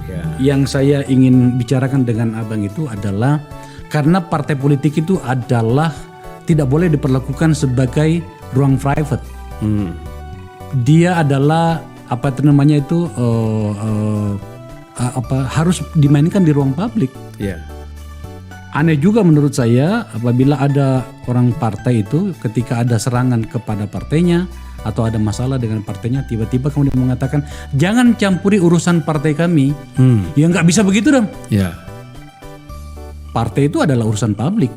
Ya. Yang saya ingin bicarakan dengan abang itu adalah karena partai politik itu adalah tidak boleh diperlakukan sebagai ruang private. Dia adalah apa itu namanya itu harus dimainkan di ruang publik. Ya. Aneh juga menurut saya apabila ada orang partai itu ketika ada serangan kepada partainya atau ada masalah dengan partainya tiba-tiba kemudian mengatakan jangan campuri urusan partai kami. Ya nggak bisa begitu dong. Ya. Partai itu adalah urusan publik.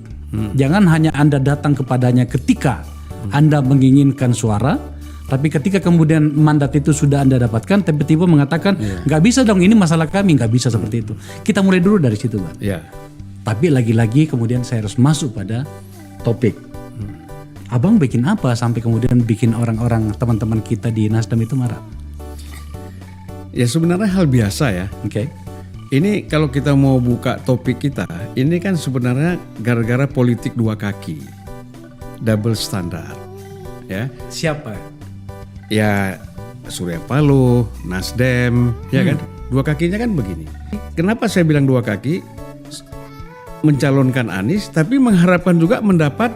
Jangan hanya Anda datang kepadanya ketika Anda menginginkan suara, tapi ketika kemudian mandat itu sudah Anda dapatkan, tiba-tiba mengatakan nggak bisa dong ini masalah kami, nggak bisa seperti itu. Kita mulai dulu dari situ, Pak. Ya. Tapi lagi-lagi kemudian saya harus masuk pada topik. Abang bikin apa sampai kemudian bikin orang-orang teman-teman kita di Nasdem itu marah? Ya sebenarnya hal biasa ya. Oke. Ini kalau kita mau buka topik kita, ini kan sebenarnya gara-gara politik dua kaki, double standard, ya. Siapa? Ya Surya Paloh, Nasdem, ya kan. Dua kakinya kan begini. Kenapa saya bilang dua kaki? Mencalonkan Anies, tapi mengharapkan juga mendapat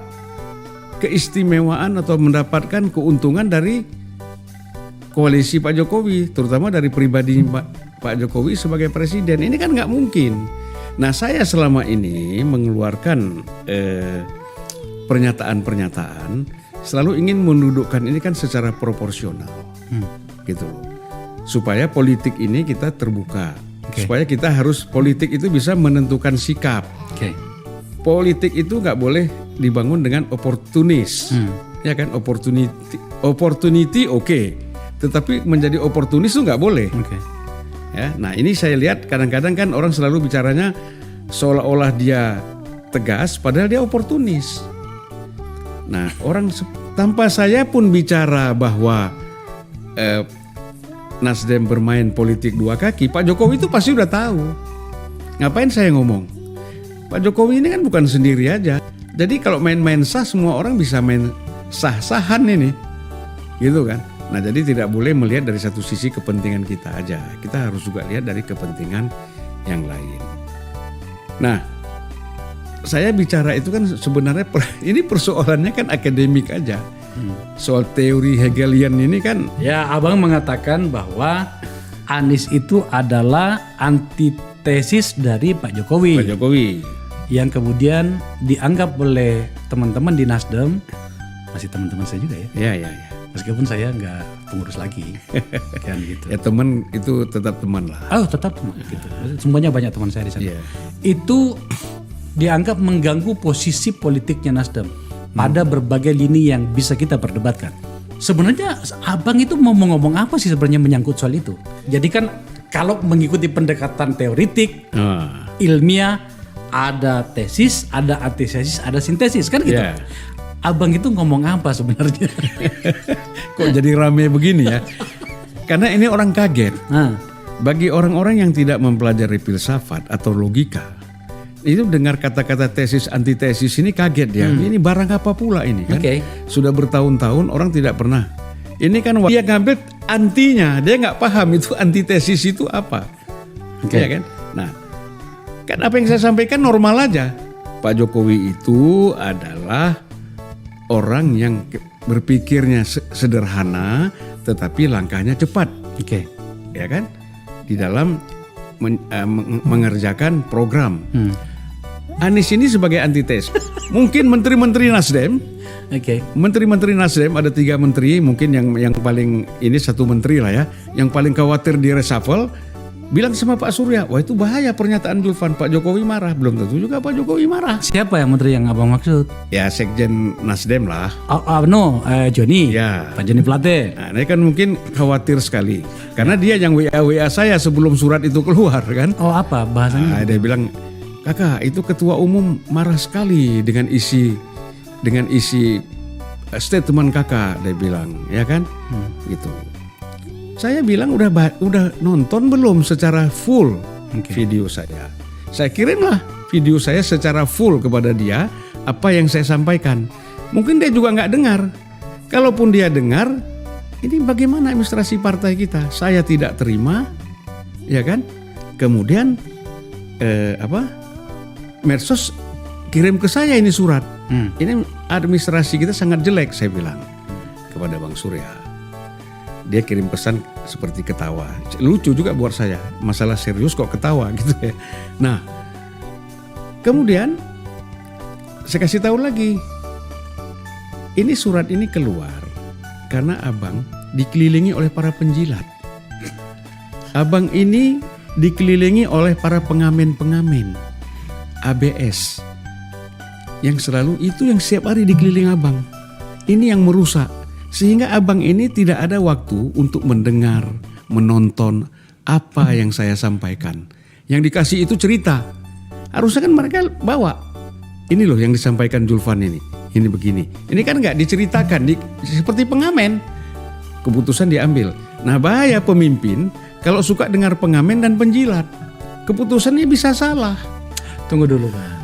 keistimewaan atau mendapatkan keuntungan dari koalisi Pak Jokowi, terutama dari pribadi Pak Jokowi sebagai presiden. Ini kan nggak mungkin. Nah, saya selama ini mengeluarkan pernyataan-pernyataan selalu ingin mendudukkan ini kan secara proporsional, gitu loh. Supaya politik ini kita terbuka, supaya kita harus politik itu bisa menentukan sikap. Politik itu nggak boleh dibangun dengan oportunis, ya kan? Opportunity oke. Tetapi menjadi oportunis itu nggak boleh. Ya, nah ini saya lihat kadang-kadang kan orang selalu bicaranya seolah-olah dia tegas, padahal dia oportunis. Nah orang tanpa saya pun bicara bahwa Nasdem bermain politik dua kaki, Pak Jokowi itu pasti udah tahu. Ngapain saya ngomong? Pak Jokowi ini kan bukan sendiri aja. Jadi kalau main-main sah semua orang bisa main sah-sahan ini, gitu kan? Nah jadi tidak boleh melihat dari satu sisi kepentingan kita aja. Kita harus juga lihat dari kepentingan yang lain. Nah saya bicara itu kan sebenarnya ini persoalannya kan akademik aja. Soal teori Hegelian ini kan. Ya abang mengatakan bahwa Anies itu adalah antitesis dari Pak Jokowi. Pak Jokowi. Yang kemudian dianggap oleh teman-teman di Nasdem, masih teman-teman saya juga ya. Ya. Meskipun saya nggak pengurus lagi, kan gitu. Ya teman itu tetap teman lah. Oh tetap teman gitu. Semuanya banyak teman saya di sana. Yeah. Itu dianggap mengganggu posisi politiknya Nasdem pada berbagai lini yang bisa kita perdebatkan. Sebenarnya abang itu mau ngomong apa sih sebenarnya menyangkut soal itu? Jadi kan kalau mengikuti pendekatan teoritik, ilmiah, ada tesis, ada antitesis, ada sintesis kan gitu. Yeah. Abang itu ngomong apa sebenarnya? Kok jadi rame begini ya? Karena ini orang kaget. Bagi orang-orang yang tidak mempelajari filsafat atau logika, itu dengar kata-kata tesis antitesis ini kaget ya. Ini barang apa pula ini kan? Sudah bertahun-tahun orang tidak pernah. Ini kan dia ngambil antinya, dia nggak paham itu antitesis itu apa. Ya kan? Nah, kan apa yang saya sampaikan normal aja. Pak Jokowi itu adalah orang yang berpikirnya sederhana tetapi langkahnya cepat. Ya kan? Di dalam mengerjakan program. Anies ini sebagai antitesis. Mungkin menteri-menteri Nasdem, menteri-menteri Nasdem ada 3 menteri, mungkin yang paling ini 1 menteri lah ya, yang paling khawatir di reshuffle, bilang sama Pak Surya, wah itu bahaya pernyataan Julvan, Pak Jokowi marah. Belum tentu juga Pak Jokowi marah. Siapa yang menteri yang abang maksud? Ya Sekjen Nasdem lah. Joni. Ya. Pak Joni Plate. Nah, ini kan mungkin khawatir sekali. Karena dia yang WA saya sebelum surat itu keluar kan. Oh apa bahasanya? Dia bilang, kakak itu ketua umum marah sekali dengan isi statement kakak, dia bilang, ya kan, gitu. Saya bilang udah nonton belum secara full video saya. Saya kirimlah video saya secara full kepada dia apa yang saya sampaikan. Mungkin dia juga nggak dengar. Kalaupun dia dengar, ini bagaimana administrasi partai kita? Saya tidak terima, ya kan? Kemudian Medsos kirim ke saya ini surat. Ini administrasi kita sangat jelek, saya bilang kepada Bang Surya. Dia kirim pesan seperti ketawa. Lucu juga buat saya. Masalah serius kok ketawa gitu ya. Nah, kemudian saya kasih tahu lagi. Ini surat ini keluar karena abang dikelilingi oleh para penjilat. Abang ini dikelilingi oleh para pengamen-pengamen ABS yang selalu itu yang setiap hari dikelilingi abang. Ini yang merusak sehingga abang ini tidak ada waktu untuk mendengar, menonton apa yang saya sampaikan. Yang dikasih itu cerita. Harusnya kan mereka bawa. Ini loh yang disampaikan Julvan ini. Ini begini. Ini kan nggak diceritakan, seperti pengamen. Keputusan diambil. Nah, bahaya pemimpin kalau suka dengar pengamen dan penjilat. Keputusannya bisa salah. Tunggu dulu, Bang.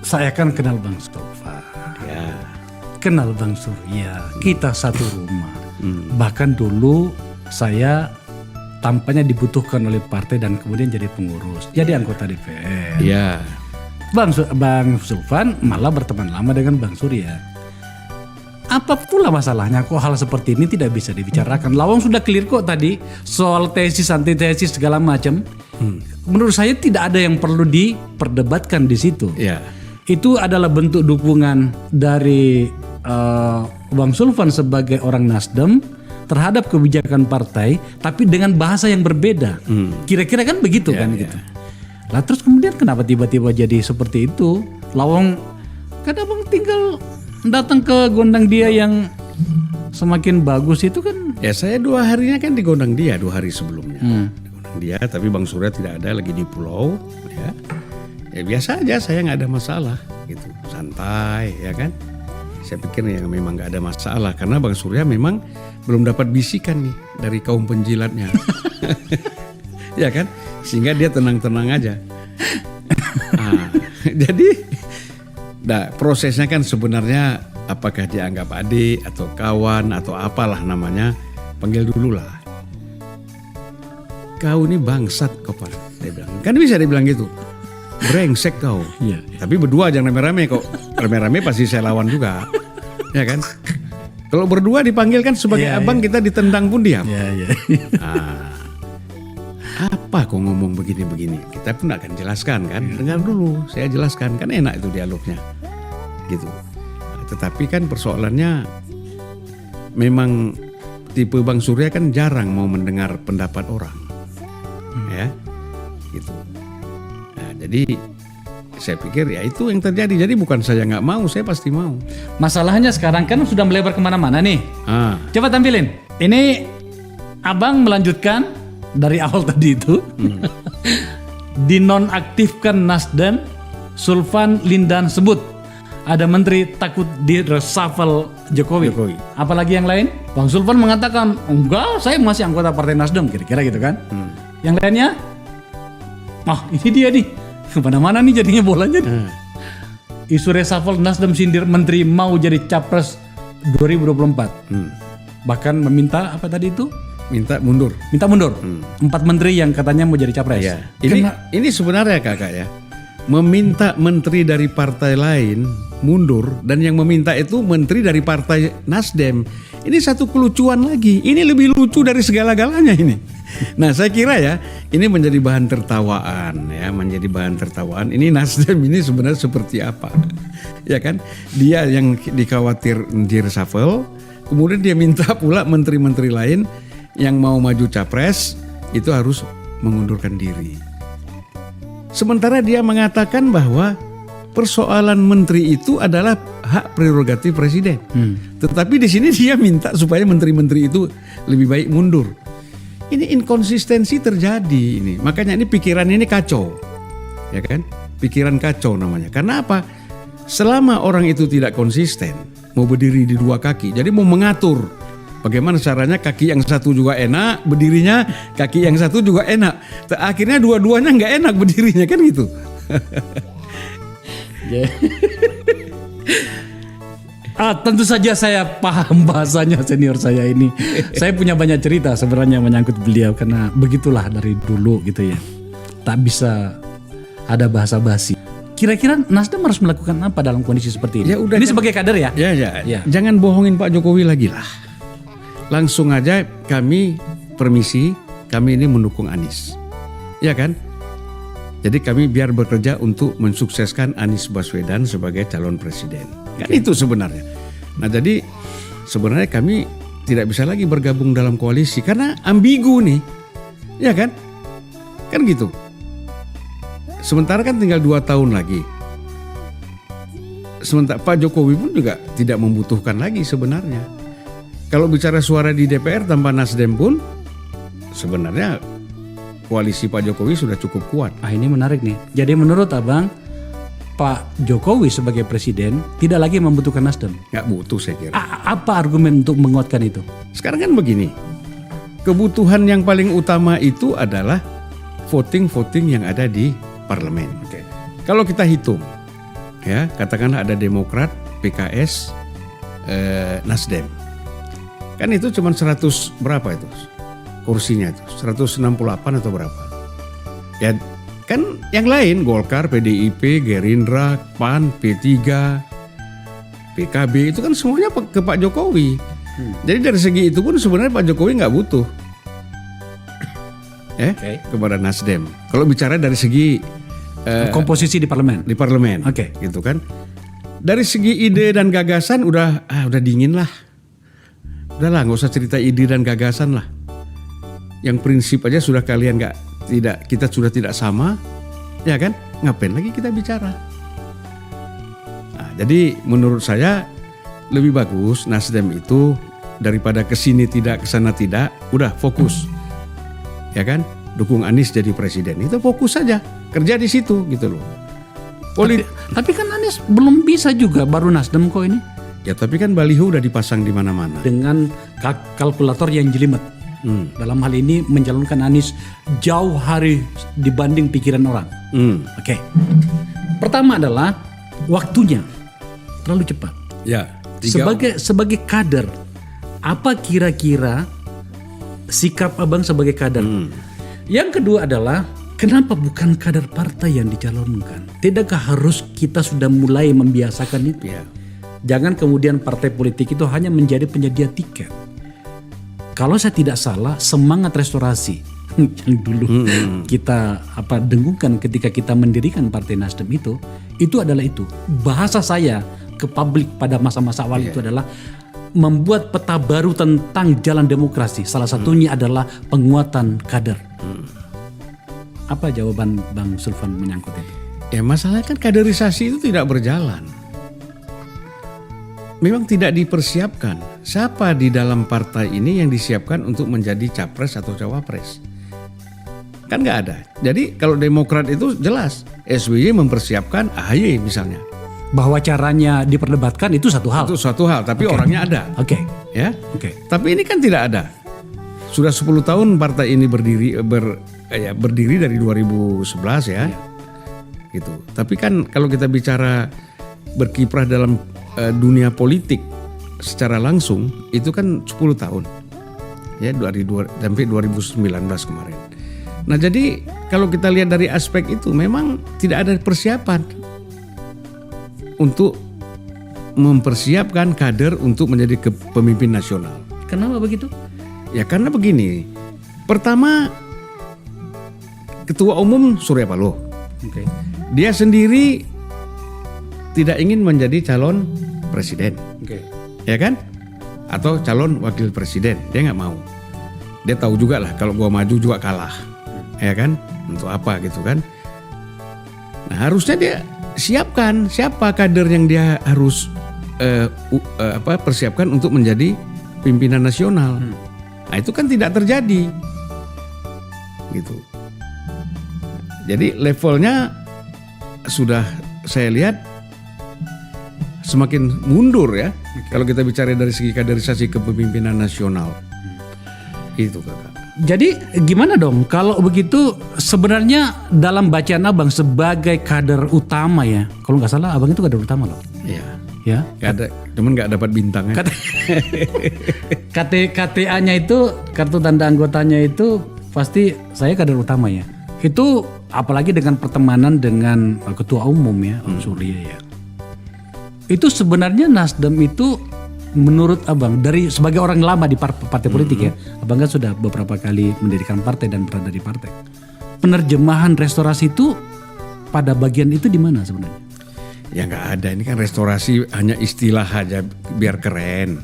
Saya kan kenal Bang Stova. Ya. Kenal Bang Surya. Kita satu rumah. Bahkan dulu saya tampaknya dibutuhkan oleh partai dan kemudian jadi pengurus. Jadi anggota DPR. Ya. Bang Zulfan malah berteman lama dengan Bang Surya. Apa pula masalahnya kok hal seperti ini tidak bisa dibicarakan? Lawang sudah clear kok tadi soal tesis, antitesis segala macam. Menurut saya tidak ada yang perlu diperdebatkan di situ. Ya. Itu adalah bentuk dukungan dari Bang Zulfan sebagai orang Nasdem terhadap kebijakan partai, tapi dengan bahasa yang berbeda. Kira-kira kan begitu kan gitu. Lah terus kemudian kenapa tiba-tiba jadi seperti itu? Lawang kan abang tinggal datang ke gondang dia yang semakin bagus itu kan. Ya saya 2 harinya kan di gondang dia 2 hari sebelumnya. Di gondang dia, tapi Bang Surya tidak ada, lagi di pulau. Ya, ya biasa aja, saya nggak ada masalah gitu, santai ya kan. Saya pikir ya memang nggak ada masalah karena Bang Surya memang belum dapat bisikan nih dari kaum penjilatnya. Ya kan, sehingga dia tenang-tenang aja. Jadi prosesnya kan sebenarnya apakah dianggap adik atau kawan atau apalah namanya, panggil dulu lah. Kau ini bangsat kau, Pak. Dia bilang. Kan bisa dibilang gitu. Brengsek kau. Iya. Tapi berdua jangan rame-rame kok. Rame-rame pasti saya lawan juga. Ya kan? Kalau berdua dipanggil kan sebagai abang, kita ditendang pun diam. Iya. Apa kok ngomong begini-begini? Kita pun akan jelaskan kan. Dengar dulu, saya jelaskan. Kan enak itu dialognya. Gitu. Tetapi kan persoalannya memang tipe Bang Surya kan jarang mau mendengar pendapat orang. Ya. Gitu. Nah, jadi saya pikir ya itu yang terjadi. Jadi bukan saya nggak mau, saya pasti mau. Masalahnya sekarang kan sudah melebar kemana-mana nih. Coba tampilin. Ini abang melanjutkan dari awal tadi itu. Dinonaktifkan Nasdem, Zulfan Lindan sebut ada menteri takut di reshuffle Jokowi. Apalagi yang lain? Bang Zulfan mengatakan enggak, saya masih anggota partai Nasdem, kira-kira gitu kan. Yang lainnya, ini dia nih, kemana-mana nih jadinya bolanya nih. Isu reshuffle Nasdem sindir menteri mau jadi capres 2024. Bahkan meminta apa tadi itu? Minta mundur. 4 menteri yang katanya mau jadi capres. Ya. Ini sebenarnya kakak ya, meminta menteri dari partai lain mundur dan yang meminta itu menteri dari partai Nasdem. Ini satu kelucuan lagi. Ini lebih lucu dari segala-galanya ini. Nah, saya kira ya ini menjadi bahan tertawaan ya, menjadi bahan tertawaan. Ini Nasdem ini sebenarnya seperti apa? Ya kan? Dia yang dikhawatir di reshuffle, kemudian dia minta pula menteri-menteri lain yang mau maju capres itu harus mengundurkan diri. Sementara dia mengatakan bahwa persoalan menteri itu adalah hak prerogatif presiden. Tetapi di sini dia minta supaya menteri-menteri itu lebih baik mundur. Ini inkonsistensi terjadi ini. Makanya ini pikiran ini kacau. Ya kan? Pikiran kacau namanya. Karena apa? Selama orang itu tidak konsisten, mau berdiri di 2 kaki, jadi mau mengatur bagaimana caranya kaki yang satu juga enak berdirinya, kaki yang satu juga enak. Akhirnya dua-duanya nggak enak berdirinya kan gitu. Tentu saja saya paham bahasanya senior saya ini. Saya punya banyak cerita sebenarnya menyangkut beliau karena begitulah dari dulu gitu ya. Tak bisa ada bahasa basi. Kira-kira Nasdem harus melakukan apa dalam kondisi seperti ini? Ya udah, ini sebagai kader ya? Ya. Jangan bohongin Pak Jokowi lagi lah. Langsung aja kami permisi, kami ini mendukung Anies. Ya kan? Jadi kami biar bekerja untuk mensukseskan Anies Baswedan sebagai calon presiden. Kan itu sebenarnya. Nah jadi sebenarnya kami tidak bisa lagi bergabung dalam koalisi karena ambigu nih. Ya kan? Kan gitu. Sementara kan tinggal 2 tahun lagi. Sementara Pak Jokowi pun juga tidak membutuhkan lagi sebenarnya. Kalau bicara suara di DPR tanpa Nasdem pun sebenarnya koalisi Pak Jokowi sudah cukup kuat. Ini menarik nih. Jadi menurut Abang, Pak Jokowi sebagai presiden tidak lagi membutuhkan Nasdem? Nggak butuh saya kira. Apa argumen untuk menguatkan itu? Sekarang kan begini, kebutuhan yang paling utama itu adalah voting-voting yang ada di parlemen. Kalau kita hitung, ya katakanlah ada Demokrat, PKS, Nasdem. Kan itu cuma 100 berapa itu kursinya itu? 168 atau berapa? Ya kan yang lain Golkar, PDIP, Gerindra, PAN, P3, PKB itu kan semuanya ke Pak Jokowi. Jadi dari segi itu pun sebenarnya Pak Jokowi nggak butuh kepada Nasdem. Kalau bicara dari segi komposisi di parlemen. Di parlemen, gitu kan. Dari segi ide dan gagasan udah dingin lah. Udahlah nggak usah cerita ide dan gagasan lah. Yang prinsip aja sudah kalian kita sudah tidak sama, ya kan? Ngapain lagi kita bicara? Nah, jadi menurut saya lebih bagus Nasdem itu daripada kesini tidak kesana tidak, udah fokus, ya kan? Dukung Anies jadi presiden itu fokus saja, kerja di situ gitu loh. Tapi kan Anies belum bisa juga, baru Nasdem kok ini. Ya tapi kan baliho udah dipasang di mana-mana. Dengan kalkulator yang jelimet. Dalam hal ini mencalonkan Anies jauh hari dibanding pikiran orang. Pertama adalah waktunya terlalu cepat. Ya. Sebagai kader, apa kira-kira sikap Abang sebagai kader? Yang kedua adalah kenapa bukan kader partai yang dicalonkan? Tidakkah harus kita sudah mulai membiasakan itu? Ya. Jangan kemudian partai politik itu hanya menjadi penyedia tiket. Kalau saya tidak salah, semangat restorasi yang dulu kita dengungkan ketika kita mendirikan Partai Nasdem itu adalah itu. Bahasa saya ke publik pada masa-masa awal itu adalah membuat peta baru tentang jalan demokrasi. Salah satunya adalah penguatan kader. Apa jawaban Bang Sulfan menyangkut itu? Ya masalahnya kan kaderisasi itu tidak berjalan. Memang tidak dipersiapkan. Siapa di dalam partai ini yang disiapkan untuk menjadi capres atau cawapres? Kan nggak ada. Jadi kalau Demokrat itu jelas SBY mempersiapkan AHY misalnya. Bahwa caranya diperdebatkan itu satu hal. Itu suatu hal, tapi orangnya ada. Ya. Tapi ini kan tidak ada. Sudah 10 tahun partai ini berdiri dari 2011 ya. Gitu. Tapi kan kalau kita bicara berkiprah dalam dunia politik secara langsung itu kan 10 tahun ya sampai 2019 kemarin. Nah jadi kalau kita lihat dari aspek itu memang tidak ada persiapan untuk mempersiapkan kader untuk menjadi pemimpin nasional. Kenapa begitu? Ya karena begini, pertama Ketua Umum Surya Paloh, dia sendiri tidak ingin menjadi calon presiden, ya kan? Atau calon wakil presiden, dia nggak mau. Dia tahu juga lah kalau gua maju juga kalah, ya kan? Untuk apa gitu kan? Nah harusnya dia siapkan siapa kader yang dia harus persiapkan untuk menjadi pimpinan nasional. Nah itu kan tidak terjadi, gitu. Jadi levelnya sudah saya lihat semakin mundur ya. Kalau kita bicara dari segi kaderisasi kepemimpinan nasional. Itu kakak. Jadi gimana dong kalau begitu sebenarnya dalam bacaan Abang sebagai kader utama ya. Kalau nggak salah Abang itu kader utama loh. Iya. Ya. Cuman nggak dapat bintangnya. KTA-nya itu, kartu tanda anggotanya itu pasti saya kader utama ya. Itu apalagi dengan pertemanan dengan ketua umum ya, Om Surya ya. Itu sebenarnya Nasdem itu menurut Abang dari sebagai orang lama di partai politik ya, Abang kan sudah beberapa kali mendirikan partai dan berada di partai. Penerjemahan restorasi itu pada bagian itu di mana sebenarnya? Ya nggak ada, ini kan restorasi hanya istilah aja biar keren.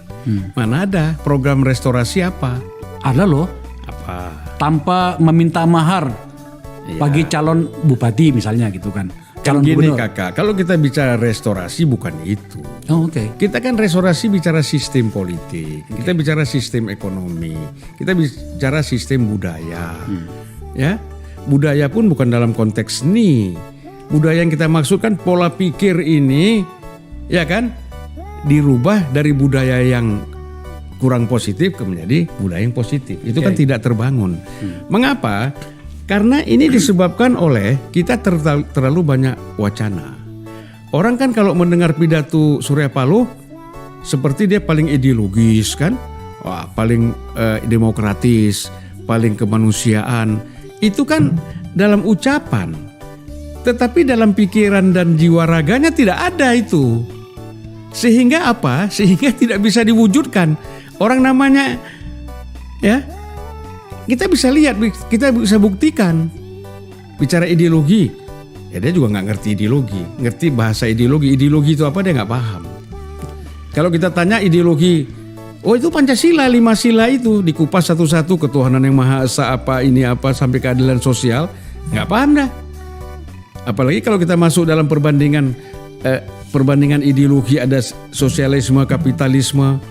Mana ada program restorasi apa? Ada loh. Apa? Tanpa meminta mahar bagi calon bupati misalnya gitu kan. Calon Gini gubernur. kakak, kalau kita bicara restorasi bukan itu. Oh, oke. Kita kan restorasi bicara sistem politik, kita bicara sistem ekonomi, kita bicara sistem budaya. Ya, budaya pun bukan dalam konteks seni. Budaya yang kita maksudkan pola pikir ini, ya kan, dirubah dari budaya yang kurang positif ke menjadi budaya yang positif. Itu kan tidak terbangun. Mengapa? Karena ini disebabkan oleh kita terlalu banyak wacana. Orang kan kalau mendengar pidato Surya Paloh seperti dia paling ideologis kan, wah paling demokratis, paling kemanusiaan. Itu kan dalam ucapan, tetapi dalam pikiran dan jiwa raganya tidak ada itu. Sehingga apa? Sehingga tidak bisa diwujudkan. Orang namanya ya, kita bisa lihat, kita bisa buktikan. Bicara ideologi, ya dia juga nggak ngerti ideologi, ngerti bahasa ideologi. Ideologi itu apa dia nggak paham. Kalau kita tanya ideologi, oh itu Pancasila, 5 sila itu dikupas satu-satu, ketuhanan yang Maha Esa apa ini apa sampai keadilan sosial, nggak paham dah. Apalagi kalau kita masuk dalam perbandingan ideologi, ada sosialisme, kapitalisme,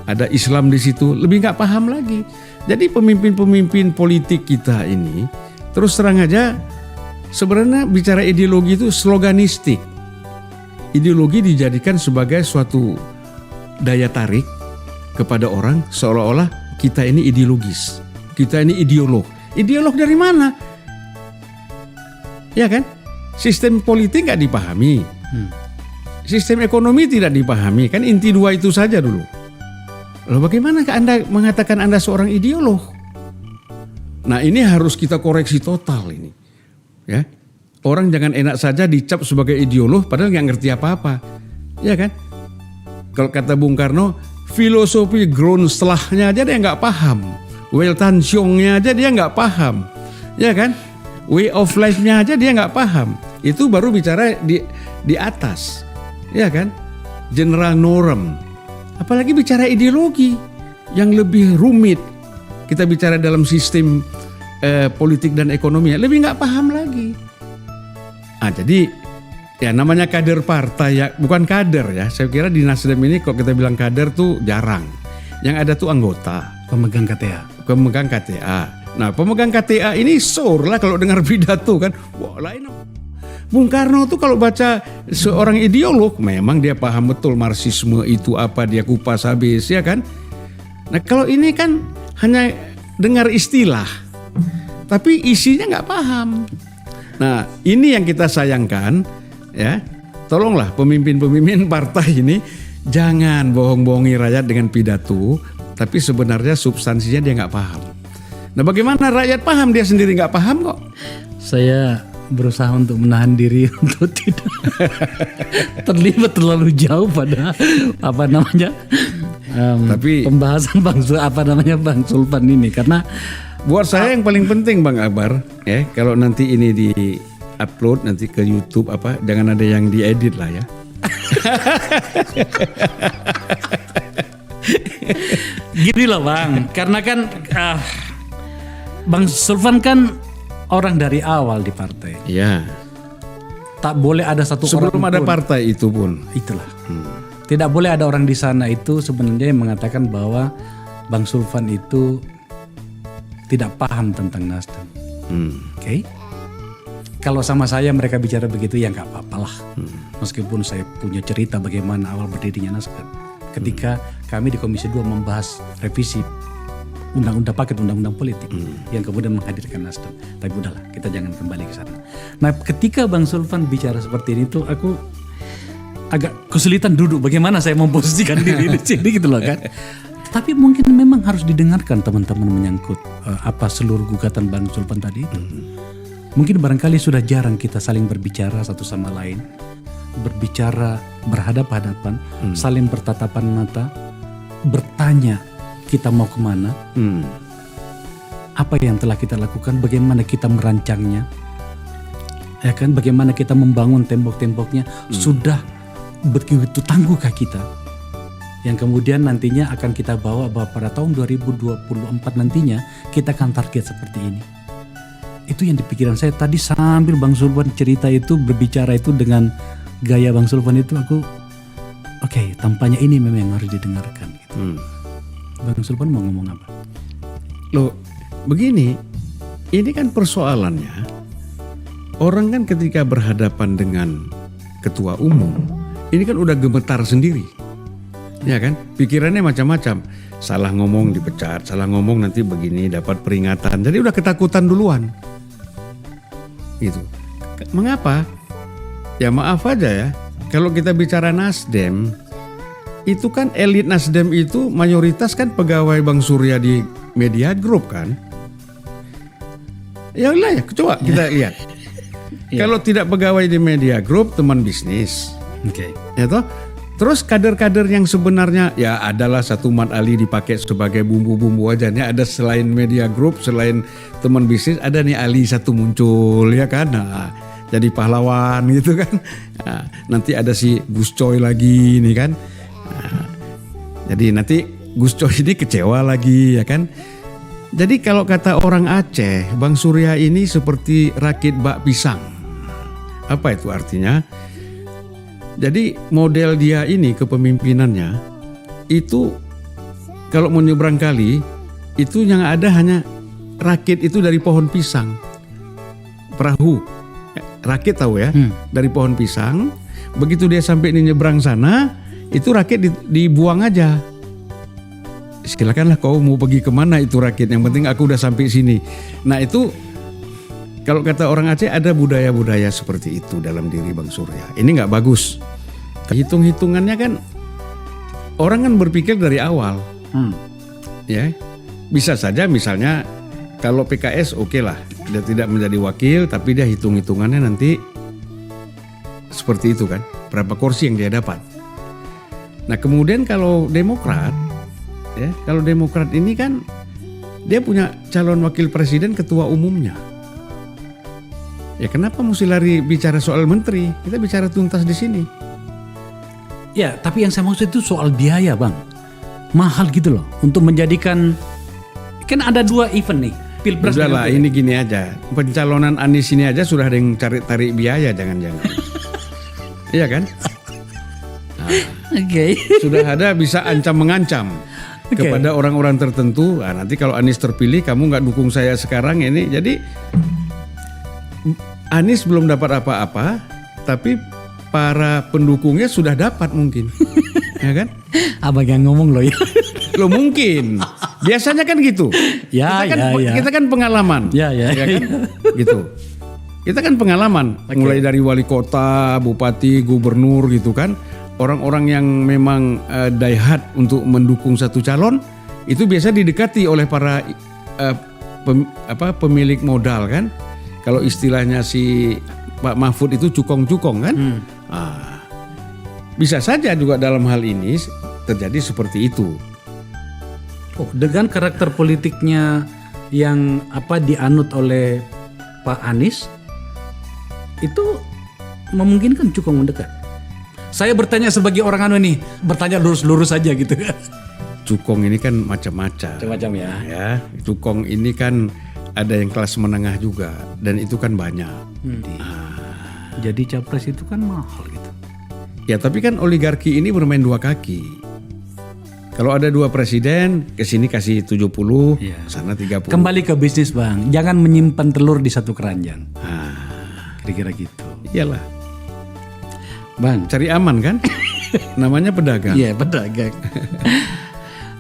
ada Islam di situ, lebih nggak paham lagi. Jadi pemimpin-pemimpin politik kita ini terus terang aja sebenarnya bicara ideologi itu sloganistik. Ideologi dijadikan sebagai suatu daya tarik kepada orang seolah-olah kita ini ideologis, kita ini ideolog. Ideolog dari mana? Ya kan? Sistem politik nggak dipahami, sistem ekonomi tidak dipahami. Kan inti dua itu saja dulu. Lalu bagaimana Anda mengatakan Anda seorang ideolog? Nah ini harus kita koreksi total ini. Ya, orang jangan enak saja dicap sebagai ideolog padahal nggak ngerti apa-apa. Ya kan? Kalau kata Bung Karno, filosofi Grundslahnya aja dia nggak paham. Weltanschauungnya aja dia nggak paham. Ya kan? Way of life-nya aja dia nggak paham. Itu baru bicara di atas. Ya kan? General norm. Apalagi bicara ideologi yang lebih rumit. Kita bicara dalam sistem politik dan ekonomi lebih nggak paham lagi. Jadi ya namanya kader partai ya, bukan kader ya. Saya kira di Nasdem ini kalau kita bilang kader tuh jarang. Yang ada tuh anggota, pemegang KTA. Pemegang KTA. Nah pemegang KTA ini sore lah kalau dengar pidato kan. Wah lain. Bung Karno tuh kalau baca seorang ideolog memang dia paham betul Marxisme itu apa, dia kupas habis ya kan. Nah kalau ini kan hanya dengar istilah tapi isinya nggak paham. Nah ini yang kita sayangkan ya. Tolonglah pemimpin-pemimpin partai ini jangan bohong-bohongi rakyat dengan pidato tapi sebenarnya substansinya dia nggak paham. Nah bagaimana rakyat paham, dia sendiri nggak paham kok. Saya berusaha untuk menahan diri untuk tidak terlibat terlalu jauh pada tapi pembahasan Bang Sulpan ini, karena buat saya yang paling penting Bang Akbar ya, kalau nanti ini di upload nanti ke YouTube jangan ada yang diedit lah ya. Gini loh Bang, karena kan Bang Sulpan kan orang dari awal di partai. Iya. Tak boleh ada satu sebelum orang ada pun. Partai itu pun. Itulah. Tidak boleh ada orang di sana itu sebenarnya yang mengatakan bahwa Bang Sulpan itu tidak paham tentang Nasdem. Oke? Kalau sama saya mereka bicara begitu ya nggak apa-apalah. Meskipun saya punya cerita bagaimana awal berdirinya Nasdem. Ketika kami di Komisi 2 membahas revisi paket undang-undang politik yang kemudian menghadirkan Nasdem. Tapi udahlah, kita jangan kembali ke sana. Nah, ketika Bang Sulpan bicara seperti ini tuh aku agak kesulitan duduk bagaimana saya memposisikan diri di sini gitu loh kan. Tapi mungkin memang harus didengarkan teman-teman menyangkut apa seluruh gugatan Bang Zulfan tadi itu. Mungkin barangkali sudah jarang kita saling berbicara satu sama lain, berbicara berhadap-hadapan, saling bertatapan mata, bertanya kita mau kemana, apa yang telah kita lakukan, bagaimana kita merancangnya, ya kan, bagaimana kita membangun tembok-temboknya, sudah begitu tangguhkah kita, yang kemudian nantinya akan kita bawa bahwa pada tahun 2024 nantinya kita akan target seperti ini. Itu yang di pikiran saya tadi sambil Bang Zulfan cerita itu, berbicara itu dengan gaya Bang Zulfan itu, aku oke, tampaknya ini memang harus didengarkan gitu. Bang Zulfan mau ngomong apa? Loh, begini, ini kan persoalannya, orang kan ketika berhadapan dengan ketua umum, ini kan udah gemetar sendiri. Ya kan, pikirannya macam-macam. Salah ngomong dipecat, salah ngomong nanti begini dapat peringatan. Jadi udah ketakutan duluan. Gitu. Mengapa? Ya maaf aja ya. Kalau kita bicara Nasdem, itu kan elit Nasdem itu mayoritas kan pegawai Bang Surya di Media Group kan. Ya udah ya, coba kita lihat. Kalau tidak pegawai di Media Group, teman bisnis. Oke. Ya toh? Terus kader-kader yang sebenarnya ya adalah satu Mat Ali dipakai sebagai bumbu-bumbu aja. Ada selain Media Group, selain teman bisnis, ada nih Ali satu muncul ya kan. Nah, jadi pahlawan gitu kan. Nah, nanti ada si Gus Coy lagi nih kan. Nah, jadi nanti Gus Coy ini kecewa lagi ya kan. Jadi kalau kata orang Aceh, Bang Surya ini seperti rakit bak pisang. Apa itu artinya? Jadi model dia ini kepemimpinannya itu kalau mau nyebrang kali itu yang ada hanya rakit itu dari pohon pisang, perahu, rakit tahu ya, dari pohon pisang. Begitu dia sampai di nyebrang sana, itu rakit dibuang aja. Silakanlah kau mau pergi kemana itu rakit, yang penting aku udah sampai sini. Nah itu kalau kata orang Aceh ada budaya-budaya seperti itu dalam diri Bang Surya. Ini nggak bagus. Hitung-hitungannya kan orang kan berpikir dari awal. Ya, bisa saja misalnya kalau PKS oke lah, dia tidak menjadi wakil, tapi dia hitung-hitungannya nanti seperti itu kan, berapa kursi yang dia dapat. Nah kemudian kalau Demokrat, ya kalau Demokrat ini kan dia punya calon wakil presiden ketua umumnya. Ya kenapa mesti lari bicara soal menteri? Kita bicara tuntas di sini. Ya, tapi yang saya maksud itu soal biaya, Bang. Mahal gitu loh untuk menjadikan, kan ada 2 event nih, Pilpres. Udah lah, ini gini aja. Pencalonan Anies ini aja sudah ada yang tarik biaya, jangan-jangan. Iya kan? Nah, Oke. sudah ada bisa ancam mengancam kepada orang-orang tertentu. Nah, nanti kalau Anies terpilih, kamu nggak dukung saya sekarang ini. Jadi Anies belum dapat apa-apa, tapi para pendukungnya sudah dapat mungkin, ya kan? Abang yang ngomong loh ya. Lo mungkin, biasanya kan gitu. Ya, kita kan pengalaman, ya kan? Gitu. Kita kan pengalaman, mulai dari wali kota, bupati, gubernur gitu kan. Orang-orang yang memang die hard untuk mendukung satu calon, itu biasa didekati oleh para pemilik modal kan. Kalau istilahnya si Pak Mahfud itu cukong-cukong kan. Bisa saja juga dalam hal ini terjadi seperti itu. Oh, dengan karakter politiknya yang dianut oleh Pak Anies, itu memungkinkan cukong mendekat. Saya bertanya sebagai orang nih, bertanya lurus-lurus aja gitu. Cukong ini kan macam-macam. Macam-macam ya. Cukong ini kan ada yang kelas menengah juga, dan itu kan banyak. Jadi capres itu kan mahal gitu. Ya tapi kan oligarki ini bermain 2 kaki. Kalau ada 2 presiden, ke sini kasih 70, sana 30. Kembali ke bisnis, Bang. Jangan menyimpan telur di satu keranjang. Kira-kira gitu. Iyalah. Bang, cari aman kan? Namanya pedagang. Iya, pedagang.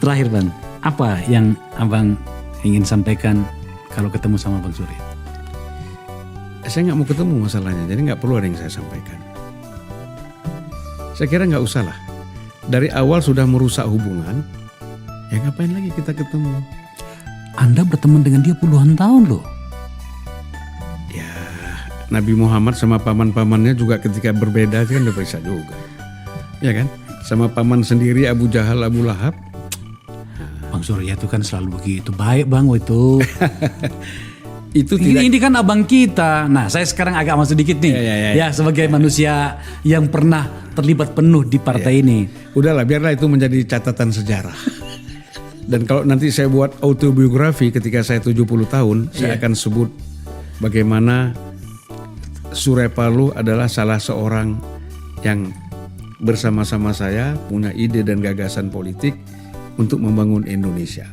Terakhir, Bang, apa yang Abang ingin sampaikan kalau ketemu sama Bang Surya? Saya nggak mau ketemu masalahnya, jadi nggak perlu ada yang saya sampaikan. Saya kira nggak usah lah. Dari awal sudah merusak hubungan, ya ngapain lagi kita ketemu? Anda berteman dengan dia puluhan tahun loh. Ya, Nabi Muhammad sama paman-pamannya juga ketika berbeda kan udah bisa juga. Ya kan? Sama paman sendiri Abu Jahal, Abu Lahab. Bang Surya itu kan selalu begitu. Baik Bang itu. Itu tidak. Ini kan abang kita. Nah, saya sekarang agak masuk dikit nih. Ya, sebagai manusia yang pernah terlibat penuh di partai ini. Udahlah, biarlah itu menjadi catatan sejarah. Dan kalau nanti saya buat autobiografi ketika saya 70 tahun, saya akan sebut bagaimana Surya Paloh adalah salah seorang yang bersama-sama saya punya ide dan gagasan politik untuk membangun Indonesia.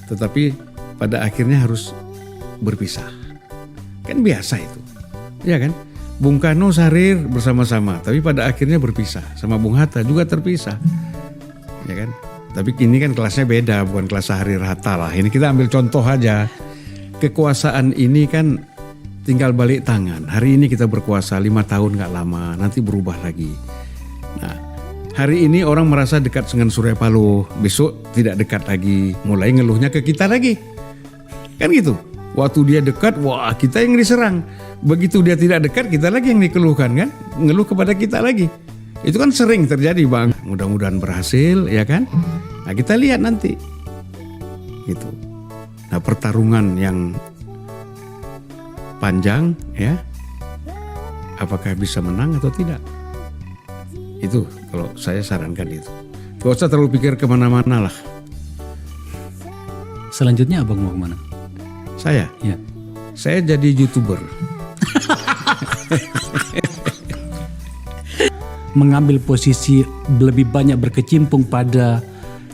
Tetapi pada akhirnya harus berpisah. Kan biasa itu. Ya kan? Bung Karno Sarir bersama-sama, tapi pada akhirnya berpisah. Sama Bung Hatta juga terpisah. Ya kan? Tapi ini kan kelasnya beda, bukan kelas Sarir Hatta lah. Ini kita ambil contoh aja. Kekuasaan ini kan tinggal balik tangan. Hari ini kita berkuasa 5 tahun gak lama, nanti berubah lagi. Nah, hari ini orang merasa dekat dengan Surya Paloh, besok tidak dekat lagi, mulai ngeluhnya ke kita lagi. Kan gitu. Waktu dia dekat, wah kita yang diserang. Begitu dia tidak dekat, kita lagi yang dikeluhkan kan. Ngeluh kepada kita lagi. Itu kan sering terjadi Bang. Mudah-mudahan berhasil ya kan. Nah kita lihat nanti. Gitu. Nah pertarungan yang panjang ya. Apakah bisa menang atau tidak. Itu kalau saya sarankan itu. Gak usah terlalu pikir kemana-mana lah. Selanjutnya abang mau kemana? Saya? Ya. Saya jadi YouTuber. Mengambil posisi lebih banyak berkecimpung pada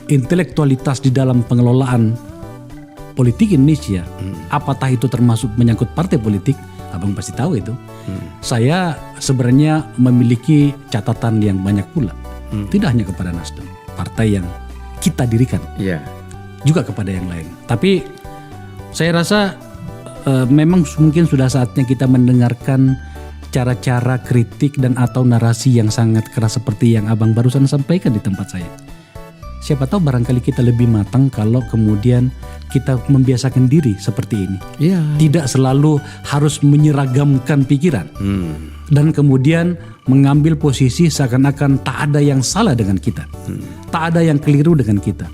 intelektualitas di dalam pengelolaan politik Indonesia. Apatah itu termasuk menyangkut partai politik, abang pasti tahu itu. Saya sebenarnya memiliki catatan yang banyak pula. Tidak hanya kepada Nasdem, partai yang kita dirikan. Iya. Juga kepada yang lain. Tapi saya rasa memang mungkin sudah saatnya kita mendengarkan cara-cara kritik dan atau narasi yang sangat keras seperti yang abang barusan sampaikan di tempat saya. Siapa tahu barangkali kita lebih matang kalau kemudian kita membiasakan diri seperti ini. Iya. Tidak selalu harus menyeragamkan pikiran. Dan kemudian mengambil posisi seakan-akan tak ada yang salah dengan kita. Tak ada yang keliru dengan kita.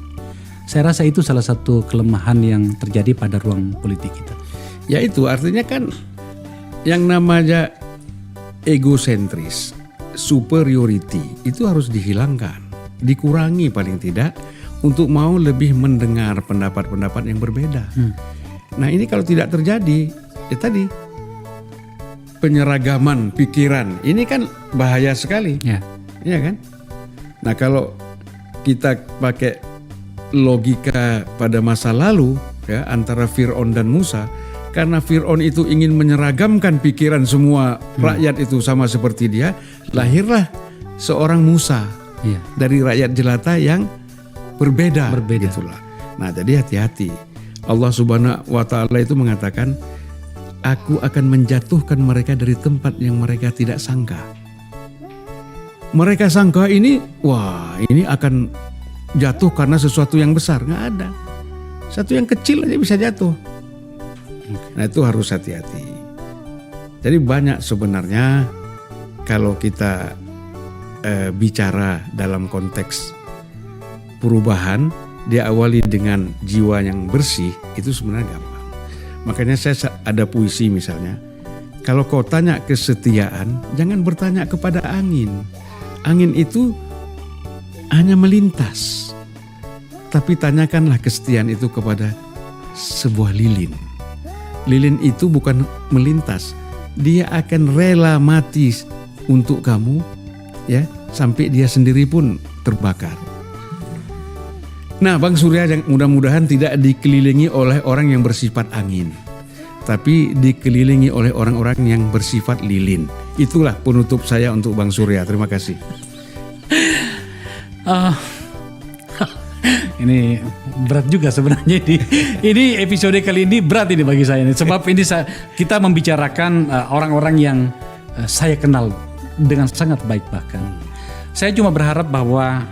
Saya rasa itu salah satu kelemahan yang terjadi pada ruang politik kita. Ya itu artinya kan yang namanya egosentris, superiority itu harus dihilangkan, dikurangi paling tidak untuk mau lebih mendengar pendapat-pendapat yang berbeda. Nah ini kalau tidak terjadi, ya tadi penyeragaman pikiran ini kan bahaya sekali, ya kan? Nah kalau kita pakai logika pada masa lalu ya antara Fir'aun dan Musa, karena Fir'aun itu ingin menyeragamkan pikiran semua rakyat itu sama seperti dia, lahirlah seorang Musa dari rakyat jelata yang berbeda. Gitulah. Nah jadi hati-hati. Allah Subhanahu wa Ta'ala itu mengatakan, aku akan menjatuhkan mereka dari tempat yang mereka tidak sangka. Mereka sangka ini, wah ini akan jatuh karena sesuatu yang besar. Nggak ada. Satu yang kecil aja bisa jatuh. Nah itu harus hati-hati. Jadi banyak sebenarnya kalau kita bicara dalam konteks perubahan, diawali dengan jiwa yang bersih, itu sebenarnya gampang. Makanya saya ada puisi misalnya, kalau kau tanya kesetiaan, jangan bertanya kepada angin. Angin itu hanya melintas. Tapi tanyakanlah kesetiaan itu kepada sebuah lilin. Lilin itu bukan melintas. Dia akan rela mati untuk kamu, ya, sampai dia sendiri pun terbakar. Nah, Bang Surya, mudah-mudahan tidak dikelilingi oleh orang yang bersifat angin, tapi dikelilingi oleh orang-orang yang bersifat lilin. Itulah penutup saya untuk Bang Surya. Terima kasih. Ini berat juga sebenarnya ini episode kali ini berat ini bagi saya sebab ini kita membicarakan orang-orang yang saya kenal dengan sangat baik, bahkan Saya cuma berharap bahwa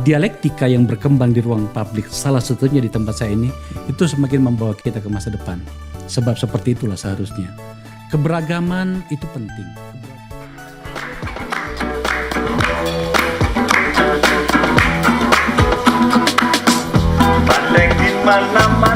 dialektika yang berkembang di ruang publik, salah satunya di tempat saya ini, itu semakin membawa kita ke masa depan. Sebab seperti itulah seharusnya. Keberagaman itu penting. Bandeng di mana-mana.